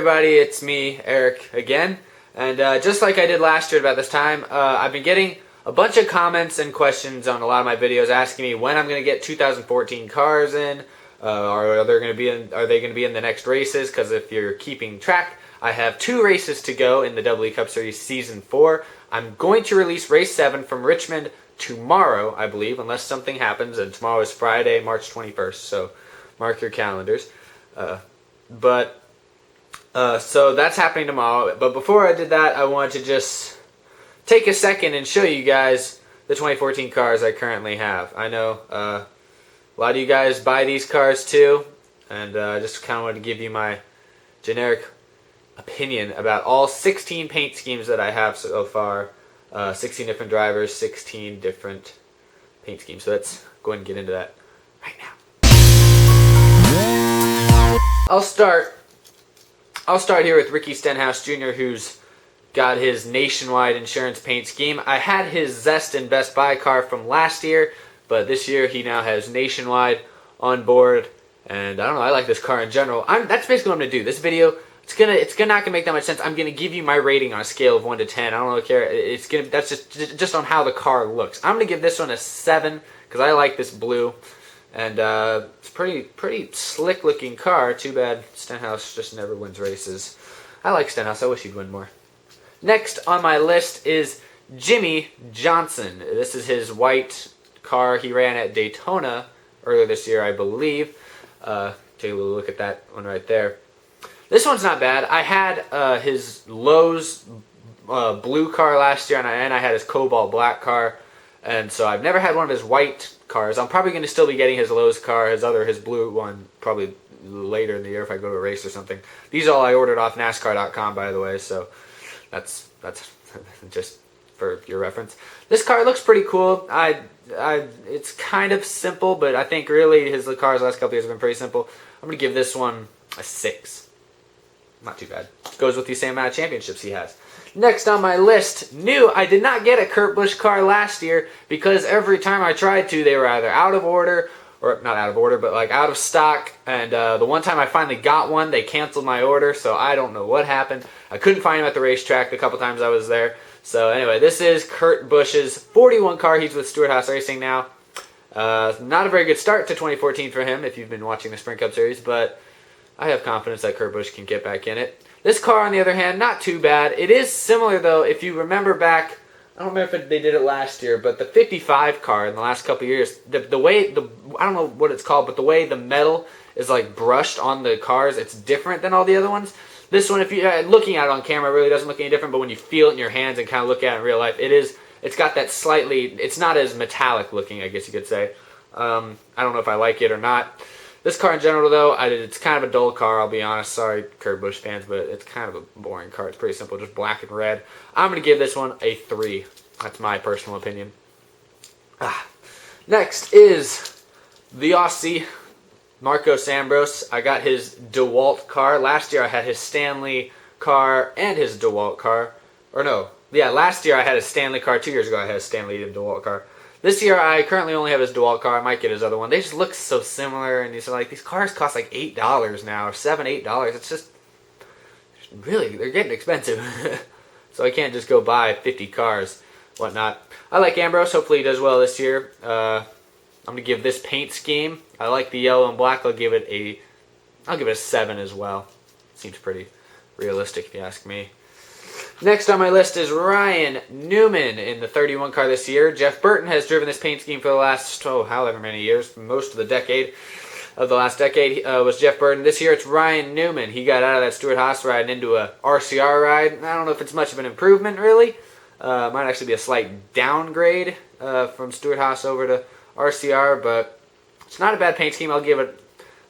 everybody, it's me, Eric, again. And just like I did last year about this time, I've been getting a bunch of comments and questions on a lot of my videos asking me when I'm going to get 2014 cars in, are they going to be in the next races, because if you're keeping track, I have 2 races to go in the WWE Cup Series Season 4. I'm going to release Race 7 from Richmond tomorrow, I believe, unless something happens, and tomorrow is Friday, March 21st, so mark your calendars. So that's happening tomorrow. But before I did that, I wanted to just take a second and show you guys the 2014 cars I currently have. I know a lot of you guys buy these cars too, and I just kind of wanted to give you my generic opinion about all 16 paint schemes that I have so far. 16 different drivers, 16 different paint schemes. So let's go ahead and get into that right now. I'll start here with Ricky Stenhouse Jr., who's got his nationwide insurance paint scheme. I had his Zest and Best Buy car from last year, but this year he now has nationwide on board. And I don't know, I like this car in general. That's basically what I'm gonna do. This video, it's not gonna make that much sense. I'm gonna give you my rating on a scale of 1 to 10. I don't really care. That's just on how the car looks. I'm gonna give this one a 7 because I like this blue. And it's a pretty slick looking car. Too bad Stenhouse just never wins races. I like Stenhouse. I wish he'd win more. Next on my list is Jimmie Johnson. This is his white car he ran at Daytona earlier this year, I believe. Take a little look at that one right there. This one's not bad. I had his Lowe's blue car last year, and I had his Cobalt black car. And so I've never had one of his white cars. I'm probably going to still be getting his Lowe's car, his blue one, probably later in the year if I go to a race or something. These all I ordered off NASCAR.com, by the way, so that's just for your reference. This car looks pretty cool. It's kind of simple, but I think really his cars the last couple of years have been pretty simple. I'm going to give this one a 6. Not too bad. Goes with the same amount of championships he has. Next on my list, new. I did not get a Kurt Busch car last year because every time I tried to, they were either out of order, or not out of order, but like out of stock. And the one time I finally got one, they canceled my order, so I don't know what happened. I couldn't find him at the racetrack the couple times I was there. So anyway, this is Kurt Busch's 41 car. He's with Stewart-Haas Racing now. Not a very good start to 2014 for him if you've been watching the Sprint Cup Series, but I have confidence that Kurt Busch can get back in it. This car, on the other hand, not too bad. It is similar, though, if you remember back, I don't remember if they did it last year, but the 55 car in the last couple of years, the way, I don't know what it's called, but the way the metal is like brushed on the cars, it's different than all the other ones. This one, if you looking at it on camera, really doesn't look any different, but when you feel it in your hands and kind of look at it in real life, it's got that slightly, it's not as metallic looking, I guess you could say. I don't know if I like it or not. This car in general, though, it's kind of a dull car, I'll be honest. Sorry, Kurt Busch fans, but it's kind of a boring car. It's pretty simple, just black and red. I'm going to give this one a 3. That's my personal opinion. Next is the Aussie, Marcos Ambrose. I got his DeWalt car. Last year I had his Stanley car and his DeWalt car. Or no, yeah, last year I had his Stanley car. 2 years ago I had his Stanley and DeWalt car. This year, I currently only have his DeWalt car. I might get his other one. They just look so similar, and these cars cost like $8 now, or $7, $8. It's just, really, they're getting expensive. So I can't just go buy 50 cars, whatnot. I like Ambrose. Hopefully he does well this year. I'm gonna give this paint scheme. I like the yellow and black. I'll give it a 7 as well. Seems pretty realistic if you ask me. Next on my list is Ryan Newman in the 31 car this year. Jeff Burton has driven this paint scheme for the last, however many years, most of the last decade was Jeff Burton. This year it's Ryan Newman. He got out of that Stewart-Haas ride and into a RCR ride. I don't know if it's much of an improvement, really. Might actually be a slight downgrade from Stewart-Haas over to RCR, but it's not a bad paint scheme. I'll give it,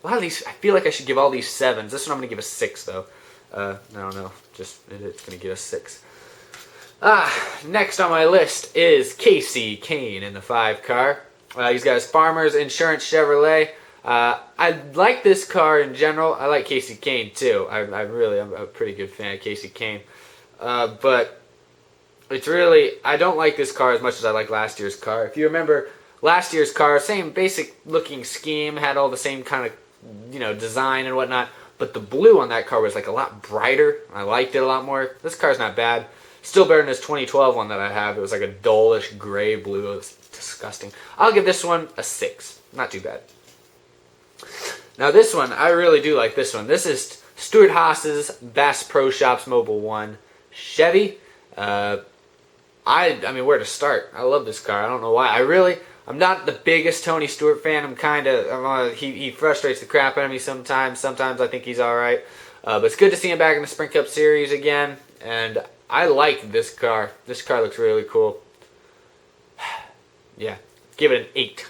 a lot of these, I feel like I should give all these 7s. This one I'm going to give a 6, though. I don't know. It's going to give us 6. Next on my list is Kasey Kahne in the 5 car. He's got his Farmers Insurance Chevrolet. I like this car in general. I like Kasey Kahne too. I'm a pretty good fan of Kasey Kahne. But it's really, I don't like this car as much as I like last year's car. If you remember, last year's car, same basic looking scheme, had all the same kind of, design and whatnot. but the blue on that car was like a lot brighter. I liked it a lot more. This car's not bad. Still better than this 2012 one that I have. It was like a dullish gray blue. It was disgusting. I'll give this one a 6. Not too bad. Now this one, I really do like this one. This is Stuart Haas's Bass Pro Shops Mobil 1 Chevy. I mean, where to start? I love this car. I don't know why. I'm not the biggest Tony Stewart fan. He frustrates the crap out of me sometimes. Sometimes I think he's all right. But it's good to see him back in the Sprint Cup Series again. And I like this car. This car looks really cool. Yeah, give it an 8.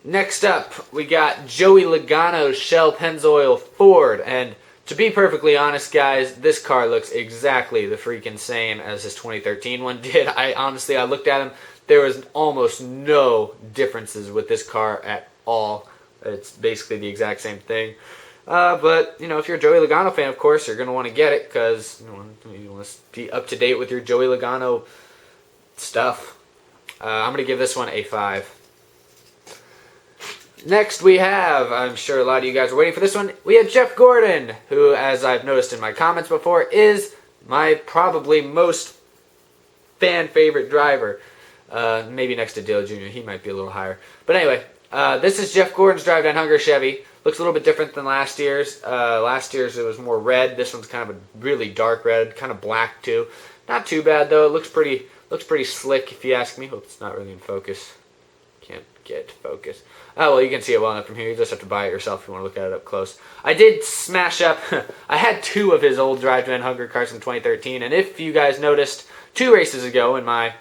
Next up, we got Joey Logano's Shell Pennzoil Ford. And to be perfectly honest, guys, this car looks exactly the freaking same as his 2013 one did. I looked at him. There was almost no differences with this car at all. It's basically the exact same thing. But, if you're a Joey Logano fan, of course, you're going to want to get it because you want to be up to date with your Joey Logano stuff. I'm going to give this one a 5. Next we have, I'm sure a lot of you guys are waiting for this one, we have Jeff Gordon, who, as I've noticed in my comments before, is my probably most fan favorite driver. Maybe next to Dale Jr., he might be a little higher. But anyway, this is Jeff Gordon's Drive Down Hunger Chevy. Looks a little bit different than last year's. Last year's it was more red. This one's kind of a really dark red, kind of black too. Not too bad though. It looks pretty slick if you ask me. Hope it's not really in focus. Can't get focus. Oh, well, you can see it well enough from here. You just have to buy it yourself if you want to look at it up close. I did smash up. I had 2 of his old Drive Down Hunger cars from 2013, and if you guys noticed 2 races ago in my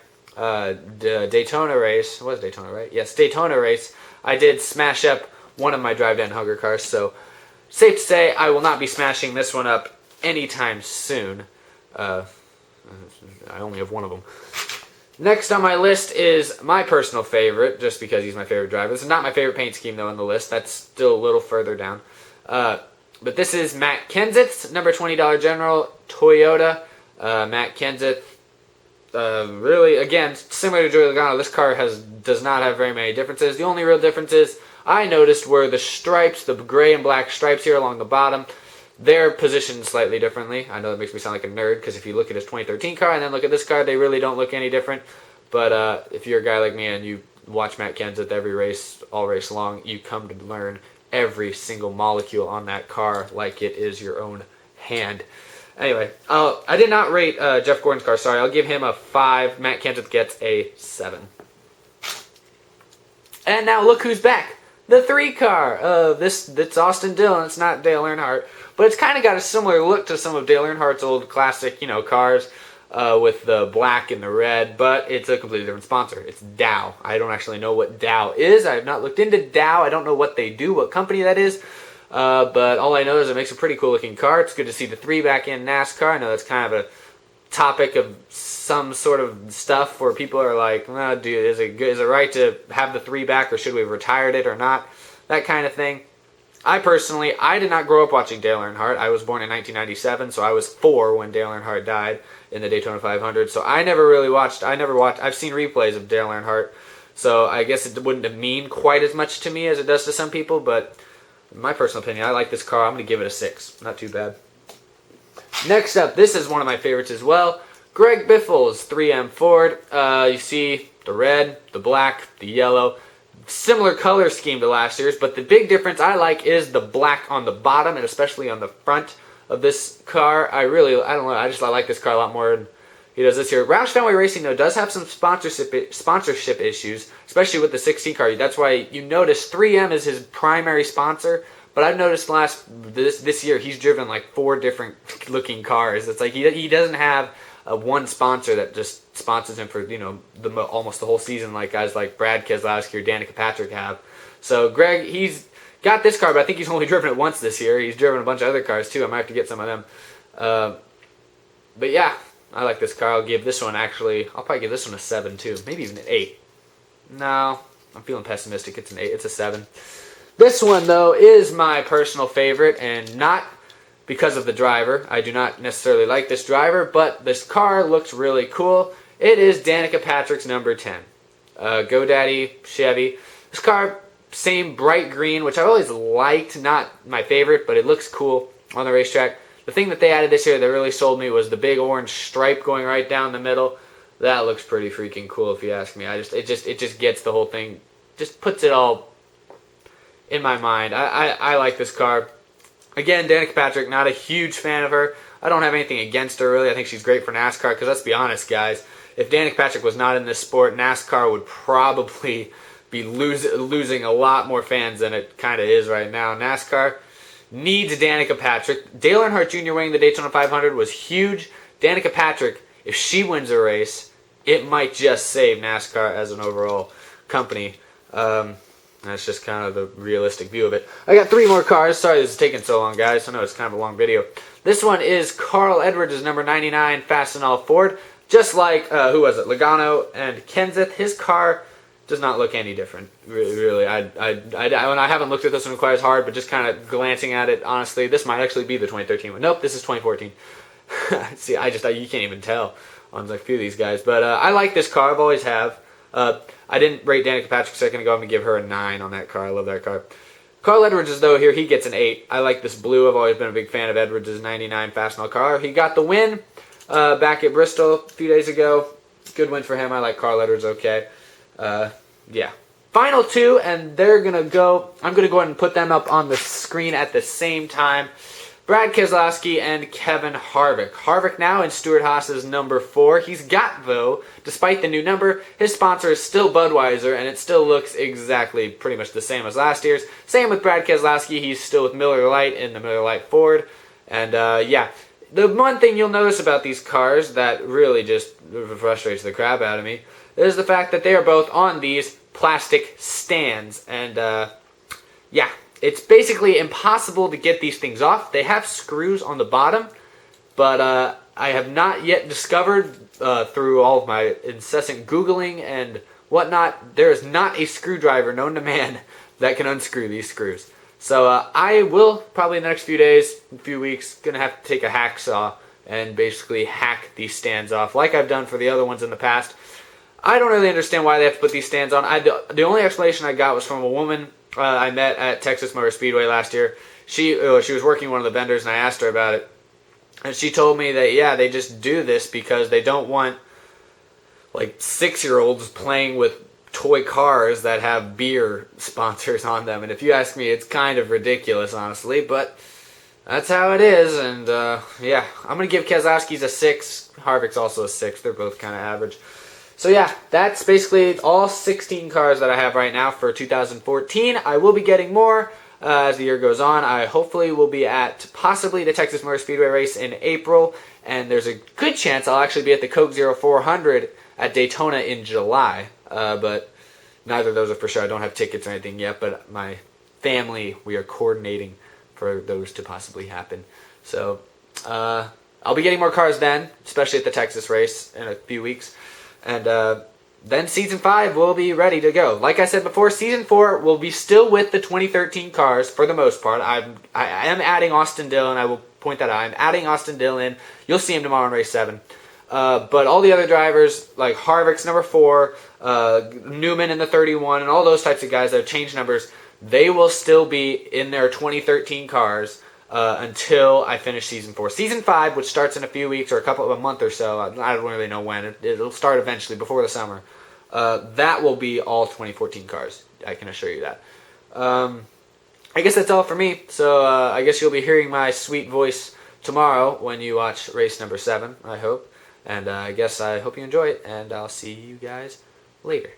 Daytona race, it was Daytona, right? Yes, Daytona race, I did smash up one of my Drive Down Hunger cars, so safe to say I will not be smashing this one up anytime soon. I only have one of them. Next on my list is my personal favorite, just because he's my favorite driver. This is not my favorite paint scheme, though, on the list. That's still a little further down. But this is Matt Kenseth's number $20 General Toyota. Matt Kenseth, really, again, similar to Joey Logano, this car does not have very many differences. The only real differences I noticed were the stripes, the gray and black stripes here along the bottom. They're positioned slightly differently. I know that makes me sound like a nerd because if you look at his 2013 car and then look at this car, they really don't look any different. But if you're a guy like me and you watch Matt Kenseth every race, all race long, you come to learn every single molecule on that car like it is your own hand. Anyway, I did not rate Jeff Gordon's car. Sorry, I'll give him a 5. Matt Kenseth gets a 7. And now look who's back. The 3 car. It's Austin Dillon. It's not Dale Earnhardt. But it's kind of got a similar look to some of Dale Earnhardt's old classic, cars with the black and the red. But it's a completely different sponsor. It's Dow. I don't actually know what Dow is. I have not looked into Dow. I don't know what they do, what company that is. But all I know is it makes a pretty cool looking car. It's good to see the 3 back in NASCAR. I know that's kind of a topic of some sort of stuff where people are like, well, is it right to have the 3 back, or should we have retired it or not? That kind of thing. I did not grow up watching Dale Earnhardt. I was born in 1997, so I was 4 when Dale Earnhardt died in the Daytona 500. So I never watched. I've seen replays of Dale Earnhardt, so I guess it wouldn't mean quite as much to me as it does to some people. But in my personal opinion, I like this car. I'm going to give it a 6. Not too bad. Next up, this is one of my favorites as well. Greg Biffle's 3M Ford. You see the red, the black, the yellow. Similar color scheme to last year's, but the big difference I like is the black on the bottom and especially on the front of this car. I don't know, I like this car a lot more than he does this year. Roush Fenway Racing, though, does have some sponsorship issues, especially with the 16 car. That's why you notice 3M is his primary sponsor, but I've noticed this year he's driven like 4 different looking cars. It's like he doesn't have one sponsor that just sponsors him for almost the whole season, like guys like Brad Keselowski or Danica Patrick have. So Greg, he's got this car, but I think he's only driven it once this year. He's driven a bunch of other cars too. I might have to get some of them. But yeah, I like this car. I'll probably give this one a 7 too, maybe even an 8. No, I'm feeling pessimistic. It's an 8. It's a 7. This one though is my personal favorite, and not because of the driver. I do not necessarily like this driver, but this car looks really cool. It is Danica Patrick's number 10. GoDaddy Chevy. This car, same bright green, which I always liked. Not my favorite, but it looks cool on the racetrack. The thing that they added this year that really sold me was the big orange stripe going right down the middle. That looks pretty freaking cool if you ask me. It just gets the whole thing, just puts it all in my mind. I like this car. Again, Danica Patrick, not a huge fan of her. I don't have anything against her really. I think she's great for NASCAR because let's be honest, guys. If Danica Patrick was not in this sport, NASCAR would probably be losing a lot more fans than it kind of is right now. NASCAR needs Danica Patrick. Dale Earnhardt Jr. winning the Daytona 500 was huge. Danica Patrick, if she wins a race, it might just save NASCAR as an overall company. That's just kind of the realistic view of it. I got 3 more cars. Sorry this is taking so long, guys. I know it's kind of a long video. This one is Carl Edwards' number 99 Fastenal Ford. Just like, who was it? Logano and Kenseth. His car does not look any different, really. I haven't looked at this one quite as hard, but just kind of glancing at it, honestly, this might actually be the 2013 one. Nope, this is 2014. See, you can't even tell on a few of these guys. But I like this car. I've always have. I didn't rate Danica Patrick a second ago. I'm going to give her a 9 on that car. I love that car. Carl Edwards, though, here he gets an 8. I like this blue. I've always been a big fan of Edwards' 99 Fastenal car. He got the win back at Bristol a few days ago. Good win for him. I like Carl Edwards okay. Yeah. Final 2, and they're going to go... I'm going to go ahead and put them up on the screen at the same time. Brad Keselowski and Kevin Harvick. Harvick now in Stewart-Haas's number 4. He's got, though, despite the new number, his sponsor is still Budweiser, and it still looks exactly pretty much the same as last year's. Same with Brad Keselowski. He's still with Miller Lite in the Miller Lite Ford. And, yeah, the one thing you'll notice about these cars that really just frustrates the crap out of me is the fact that they are both on these plastic stands. And, yeah. It's basically impossible to get these things off. They have screws on the bottom, but I have not yet discovered through all of my incessant Googling and whatnot, there is not a screwdriver known to man that can unscrew these screws. So I will, probably in the next few days, a few weeks, going to have to take a hacksaw and basically hack these stands off like I've done for the other ones in the past. I don't really understand why they have to put these stands on. The only explanation I got was from a woman I met at Texas Motor Speedway last year. She was working one of the vendors, and I asked her about it. And she told me that, yeah, they just do this because they don't want, like, 6-year-olds playing with toy cars that have beer sponsors on them. And if you ask me, it's kind of ridiculous, honestly, but that's how it is. And, yeah, I'm going to give Keselowski's a 6. Harvick's also a 6. They're both kind of average. So yeah, that's basically all 16 cars that I have right now for 2014. I will be getting more as the year goes on. I hopefully will be at possibly the Texas Motor Speedway race in April, and there's a good chance I'll actually be at the Coke Zero 400 at Daytona in July. But neither of those are for sure. I don't have tickets or anything yet, but my family, we are coordinating for those to possibly happen. So I'll be getting more cars then, especially at the Texas race in a few weeks. And then Season 5 will be ready to go. Like I said before, Season 4 will be still with the 2013 cars for the most part. I am adding Austin Dillon. I will point that out. I'm adding Austin Dillon. You'll see him tomorrow in Race 7. But all the other drivers, like Harvick's number 4, Newman in the 31, and all those types of guys that have changed numbers, they will still be in their 2013 cars until I finish Season 4. Season 5, which starts in a few weeks or a month or so, I don't really know when. It'll start eventually, before the summer. That will be all 2014 cars. I can assure you that. I guess that's all for me. So I guess you'll be hearing my sweet voice tomorrow when you watch race number 7, I hope. And I hope you enjoy it, and I'll see you guys later.